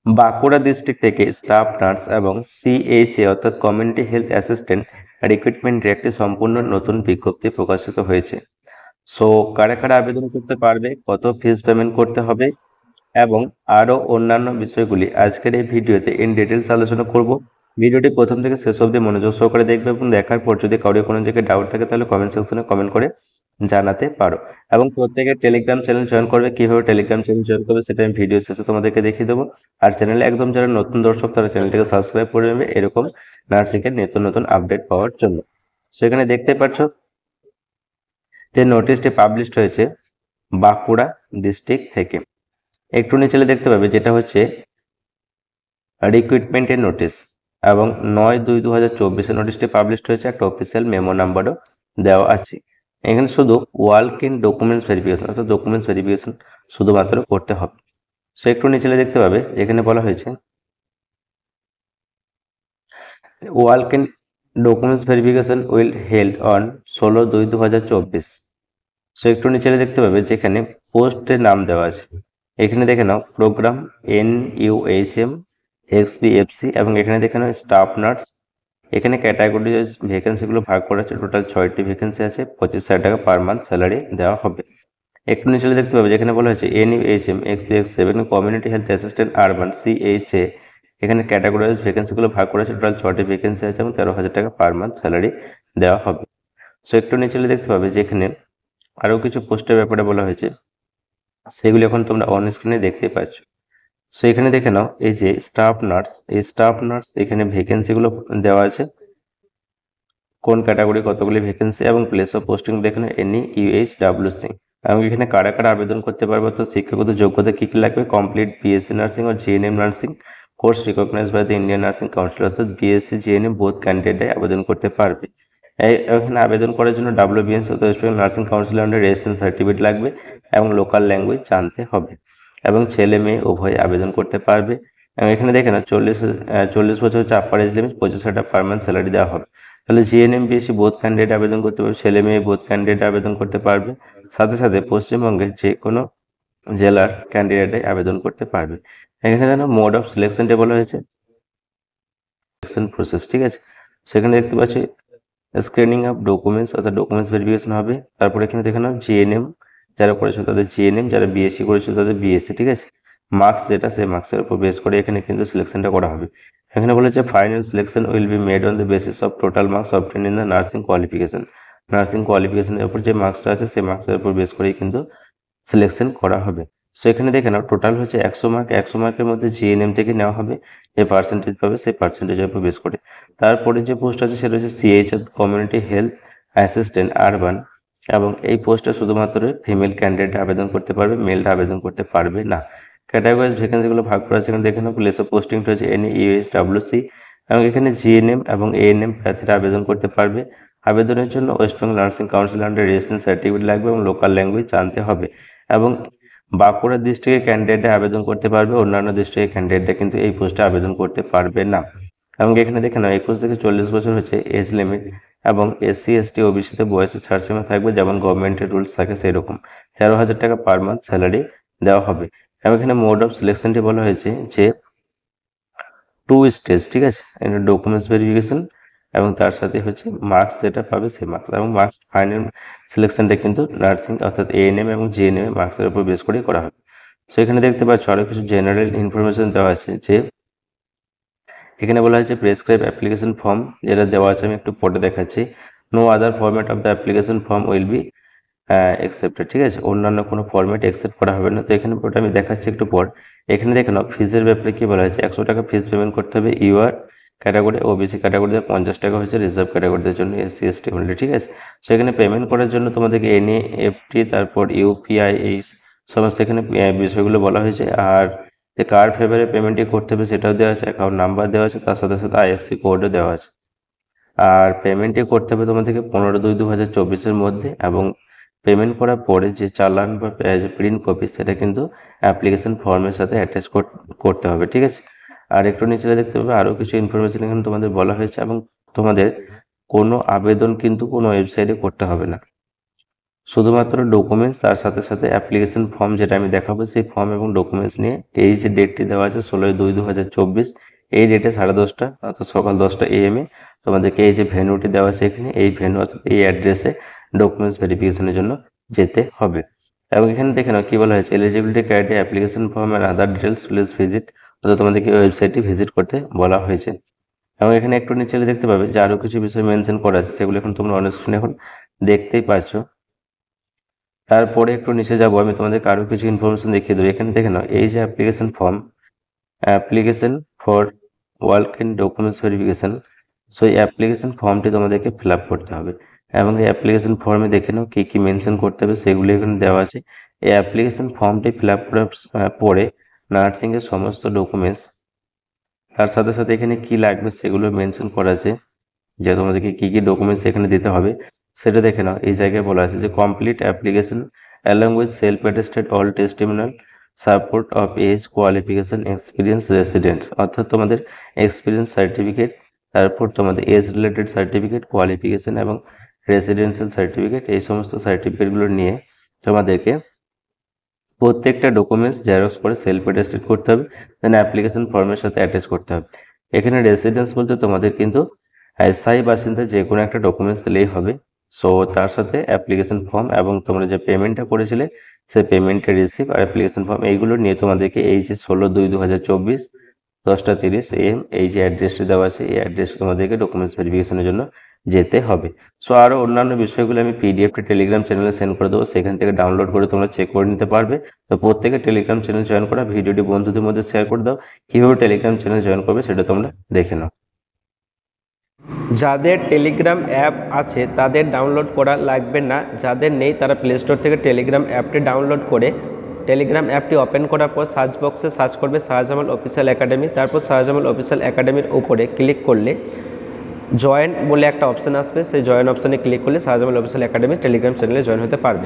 Bankura district থেকে staff nurse এবং CHA অর্থাৎ কমিউনিটি হেলথ অ্যাসিস্ট্যান্ট রিক্রুটমেন্টের একটি সম্পূর্ণ নতুন বিজ্ঞপ্তি প্রকাশিত হয়েছে। সো কারা কারা আবেদন করতে পারবে, কত ফিস পেমেন্ট করতে হবে এবং আরও অন্যান্য বিষয়গুলি আজকের এই ভিডিওতে ইন ডিটেলস আলোচনা করব। ভিডিওটি প্রথম থেকে শেষ অবধি মনোযোগ সহকারে দেখবে এবং দেখার পর যদি কারোর কোনো জায়গায় ডাউট থাকে তাহলে কমেন্ট সেকশনে কমেন্ট করে জানাতে পারো। এবং প্রত্যেকের টেলিগ্রাম চ্যানেল জয়েন করবে, কিভাবে টেলিগ্রাম চ্যানেল জয়েন করবে সেটা আমি ভিডিও শেষে তোমাদেরকে দেখিয়ে দেবো। আর চ্যানেলে একদম যারা নতুন দর্শক তারা চ্যানেলটিকে সাবস্ক্রাইব করে নেবে এরকম নার্সিংয়ের নতুন নতুন আপডেট পাওয়ার জন্য। সেখানে দেখতে পাচ্ছ যে নোটিশটি পাবলিশড হয়েছে বাঁকুড়া ডিস্ট্রিক্ট থেকে। একটু নিচে দেখতে পাবে যেটা হচ্ছে রিক্রুটমেন্টের নোটিশ এবং 9/2/2024 নোটিশটি পাবলিশড হয়েছে। একটা অফিসিয়াল মেমো নাম্বারও দেওয়া আছে। এখানে শুধু ওয়ার্ক ইন ডকুমেন্টস ভেরিফিকেশন অর্থাৎ ডকুমেন্টস ভেরিফিকেশন শুধুমাত্র করতে হবে। সো একটু নিচে দেখতে পাবে এখানে বলা হয়েছে work in documents verification will held on 16/2/2024। So একটু নিচে দেখতে পাবে যেখানে পোস্টের নাম দেওয়া আছে। এখানে দেখে নাও প্রোগ্রাম NUHM XBFC এবং এখানে দেখে নাও স্টাফ নার্স। এখানে ক্যাটাগরি ভ্যাকেন্সিগুলো ভাগ করা আছে। টোটাল 6টি ভ্যাকেন্সি আছে। 25,000 টাকা পার মান্থ স্যালারি দেওয়া হবে। একটু নিচে দেখতে পাবে যেখানে বলা হয়েছে NUHM XBFC এবং community health assistant urban CHA। এখানে ক্যাটাগরি ভ্যাকেন্সিগুলো ভাগ করা আছে। টোটাল 6টি ভ্যাকেন্সি আছে এবং 13,000 টাকা পার মান্থ স্যালারি দেওয়া হবে। সো একটু নিচে দেখতে পাবে যেখানে আরও কিছু পোস্টের ব্যাপারে বলা হয়েছে, সেগুলি এখন তোমরা অন স্ক্রিনে দেখতে পাচ্ছ। সো এখানে দেখে নাও এই যে স্টাফ নার্স, এই স্টাফ নার্স এখানে ভ্যাকেন্সিগুলো দেওয়া আছে, কোন ক্যাটাগরি কতগুলি ভ্যাকেন্সি এবং প্লেস অফ পোস্টিং দেখে নাও NUHWC। এবং এখানে কারা কারা আবেদন করতে পারবে, তো শিক্ষাগত যোগ্যতা কী কী লাগবে, কমপ্লিট BSc নার্সিং ও GNM nursing course recognised by the Indian nursing council অর্থাৎ BSc GNM বোথ ক্যান্ডিডেটরাই আবেদন করতে পারবে। এখানে আবেদন করার জন্য WBNS অর্থাৎ West Bengal nursing council under registration certificate লাগবে এবং লোকাল ল্যাঙ্গুয়েজ জানতে হবে এবং ছেলে মেয়ে উভয় আবেদন করতে পারবে। এবং এখানে দেখে না 40 বছর হচ্ছে আপার এজ লিমিট, 25,000 টাকা পার মান্থ স্যালারি দেওয়া হবে। তাহলে GNM BSc বোথ ক্যান্ডিডেট আবেদন করতে পারবে, ছেলে মেয়ে বোথ ক্যান্ডিডেট আবেদন করতে পারবে। সাথে সাথে পশ্চিমবঙ্গের যে কোনো জেলার ক্যান্ডিডেটে আবেদন করতে পারবে। এখানে যেন মোড অফ সিলেকশনটা বলা হয়েছে সিলেকশন প্রসেস, ঠিক আছে। সেখানে দেখতে পাচ্ছি স্ক্রিনিং অফ ডকুমেন্টস অর্থাৎ ডকুমেন্টস ভেরিফিকেশন হবে। তারপরে এখানে দেখে নাও GNM যারা করেছো তাদের GNM, যারা BSc করেছো তাদের BSc, ঠিক আছে। মার্কস যেটা সেই মার্কসের উপর বেস করে এখানে কিন্তু সিলেকশনটা করা হবে। এখানে বলেছে final selection will be made on the basis of total marks obtain in the nursing qualification. Nursing কোয়ালিফিকেশনের উপর যে মার্কসটা আছে সেই মার্কসের উপর বেস করেই কিন্তু সিলেকশন করা হবে। সো এখানে দেখে নাও টোটাল হচ্ছে 100 মার্ক। 100 মার্কের মধ্যে GNM থেকে নেওয়া হবে, যে পার্সেন্টেজ পাবে সেই পার্সেন্টেজের উপর বেস করে। তারপরে যে পোস্ট আছে সেটা হচ্ছে CH community health assistant urban এবং এই পোস্টে শুধুমাত্র ফিমেল ক্যান্ডিডেট আবেদন করতে পারবে, মেলটা আবেদন করতে পারবে না। ক্যাটাগরি ভ্যাকেন্সিগুলো ভাগ করা আছে। এখানে দেখে নাও প্লেস অফ পোস্টিংটা হচ্ছে NUHWC এবং এখানে GNM এবং ANM প্রার্থীরা আবেদন করতে পারবে। আবেদনের জন্য West Bengal nursing council under registration certificate লাগবে এবং লোকাল ল্যাঙ্গুয়েজ জানতে হবে। এবং বাঁকুড়া ডিস্ট্রিক্টের ক্যান্ডিডেটরা আবেদন করতে পারবে, অন্যান্য ডিস্ট্রিক্টের ক্যান্ডিডেটরা কিন্তু এই পোস্টে আবেদন করতে পারবে না। এবং এখানে দেখে নাও 21 থেকে 40 বছর হচ্ছে এজ লিমিট এবং SC ST OBC-তে বয়সের ছাড়সীমা থাকবে, যেমন গভর্নমেন্টের রুলস থাকে সেরকম। 13,000 টাকা পার মান্থ স্যালারি দেওয়া হবে। এবং এখানে মোড অফ সিলেকশনটি বলা হয়েছে যে 2 স্টেজ, ঠিক আছে। এটা ডকুমেন্টস ভেরিফিকেশন এবং তার সাথে হচ্ছে মার্কস যেটা পাবে সেই মার্কস এবং মার্কস ফাইনাল সিলেকশনটা কিন্তু নার্সিং অর্থাৎ ANM এবং GNM মার্কসের উপর বেস করেই করা হবে। সো এখানে দেখতে পাচ্ছ আরও কিছু জেনারেল ইনফরমেশন দেওয়া আছে, যে এখানে বলা হয়েছে প্রেসক্রাইব অ্যাপ্লিকেশন ফর্ম যেটা দেওয়া আছে, আমি একটু পরে দেখাচ্ছি। No other format of the application form will be accepted, ঠিক আছে। অন্যান্য কোনো ফরম্যাট অ্যাকসেপ্ট করা হবে না। তো এখানে ওটা আমি দেখাচ্ছি একটু পর। এখানে দেখে নাও ফিজের ব্যাপারে কি বলা হয়েছে, 100 টাকা ফিজ পেমেন্ট করতে হবে ইউআর ক্যাটাগরি, OBC ক্যাটাগরিতে 50 টাকা হচ্ছে রিজার্ভ ক্যাটাগরিদের জন্য, SC ST মিলে, ঠিক আছে। সো এখানে পেমেন্ট করার জন্য তোমাদেরকে NEFT তারপর UPI এই সমস্ত এখানে বিষয়গুলো বলা হয়েছে। আর যে কার ফেভারে পেমেন্টটি করতে হবে সেটাও দেওয়া আছে, অ্যাকাউন্ট নাম্বার দেওয়া আছে, তার সাথে সাথে IFSC কোডও দেওয়া আছে। আর পেমেন্টটি করতে হবে তোমাদেরকে 15/2/2024-এর মধ্যে এবং পেমেন্ট করার পরে যে চালান বা প্রিন্ট কপি সেটা কিন্তু অ্যাপ্লিকেশন ফর্মের সাথে অ্যাটাচ করতে হবে, ঠিক আছে। আর একটু নিচে দেখতে পাবে আরও কিছু ইনফরমেশন এখানে তোমাদের বলা হয়েছে এবং তোমাদের কোনো আবেদন কিন্তু কোনো ওয়েবসাইটে করতে হবে না। শুধুমাত্র ডকুমেন্টস, তার সাথে সাথে অ্যাপ্লিকেশন ফর্ম যেটা আমি দেখাবো, সেই ফর্ম এবং ডকুমেন্টস নিয়ে এই যে ডেটটি দেওয়া আছে 16/2/2024, এই ডেটে 10:30 অর্থাৎ সকাল 10টা AM তোমাদেরকে এই যে ভেন্যুটি দেওয়া আছে এখানে, এই ভেন্যু অর্থাৎ এই অ্যাড্রেসে ডকুমেন্টস ভেরিফিকেশনের জন্য যেতে হবে। এবং এখানে দেখে নাও কি বলা হয়েছে, eligibility criteria, application form and other details please visit, অর্থাৎ তোমাদেরকে ওয়েবসাইটটি ভিজিট করতে বলা হয়েছে। এবং এখানে একটু নিচে দেখতে পাবে যে আরও কিছু বিষয় মেনশন করা আছে, সেগুলো এখন তোমরা অন স্ক্রিনে এখন দেখতেই পাচ্ছ। তারপরে একটু নিচে যাবো, আমি তোমাদেরকে আরও কিছু ইনফরমেশন দেখিয়ে দেবো। এখানে দেখে নাও এই যে application form, application for work in documents verification, so এই অ্যাপ্লিকেশন ফর্মটি তোমাদেরকে ফিল আপ করতে হবে। এবং এই অ্যাপ্লিকেশন ফর্মে দেখে নাও কী কী মেনশন করতে হবে, সেগুলো এখানে দেওয়া আছে। এই অ্যাপ্লিকেশন ফর্মটি ফিল আপ করার পরে নার্সিংয়ের সমস্ত ডকুমেন্টস, তার সাথে সাথে এখানে কি লাগবে সেগুলো মেনশন করা আছে, যে তোমাদেরকে কী কী ডকুমেন্টস এখানে দিতে হবে সেটা দেখে নাও। এই জায়গায় বলা আছে যে complete application along with self attested all testimonial support of age, qualification, experience, residence, অর্থাৎ তোমাদের এক্সপিরিয়েন্স সার্টিফিকেট, তারপর তোমাদের এজ রিলেটেড সার্টিফিকেট, কোয়ালিফিকেশন এবং রেসিডেন্সিয়াল সার্টিফিকেট, এই সমস্ত সার্টিফিকেটগুলো নিয়ে তোমাদেরকে প্রত্যেকটা ডকুমেন্টস জেরক্স করে সেলফ অ্যাটেস্টেড করতে হবে, দেন অ্যাপ্লিকেশন ফর্মের সাথে অ্যাটাচ করতে হবে। এখানে রেসিডেন্স বলতে তোমাদের কিন্তু স্থায়ী বাসিন্দা যে কোনো একটা ডকুমেন্টস দিলেই হবে। সো তার সাথে অ্যাপ্লিকেশন ফর্ম এবং তোমরা যে পেমেন্টটা করেছিলে সেই পেমেন্টের রিসিভ আর অ্যাপ্লিকেশন ফর্ম, এইগুলো নিয়ে তোমাদেরকে এই যে 16/2/2024 10:30 AM এই যে অ্যাড্রেসটি দেওয়া আছে, এই অ্যাড্রেসে তোমাদেরকে ডকুমেন্টস ভেরিফিকেশনের জন্য যেতে হবে। সো আরও অন্যান্য বিষয়গুলো আমি পিডিএফটি টেলিগ্রাম চ্যানেলে সেন্ড করে দেবো, সেখান থেকে ডাউনলোড করে তোমরা চেক করে নিতে পারবে। তো প্রত্যেকে টেলিগ্রাম চ্যানেল জয়েন করা, ভিডিওটি বন্ধুদের মধ্যে শেয়ার করে দাও। কীভাবে টেলিগ্রাম চ্যানেল জয়েন করবে সেটা তোমরা দেখে নাও। যাদের টেলিগ্রাম অ্যাপ আছে তাদের ডাউনলোড করা লাগবে না, যাদের নেই তারা প্লে স্টোর থেকে টেলিগ্রাম অ্যাপটি ডাউনলোড করে টেলিগ্রাম অ্যাপটি ওপেন করার পর সার্চ বক্সে সার্চ করবে শাহজামাল অফিসিয়াল একাডেমি, তারপর শাহজামাল অফিসিয়াল একাডেমির উপরে ক্লিক করলে জয়েন বলে একটা অপশান আসবে, সেই জয়েন অপশানে ক্লিক করলে শাহজামাল অফিসিয়াল একাডেমি টেলিগ্রাম চ্যানেলে জয়েন হতে পারবে।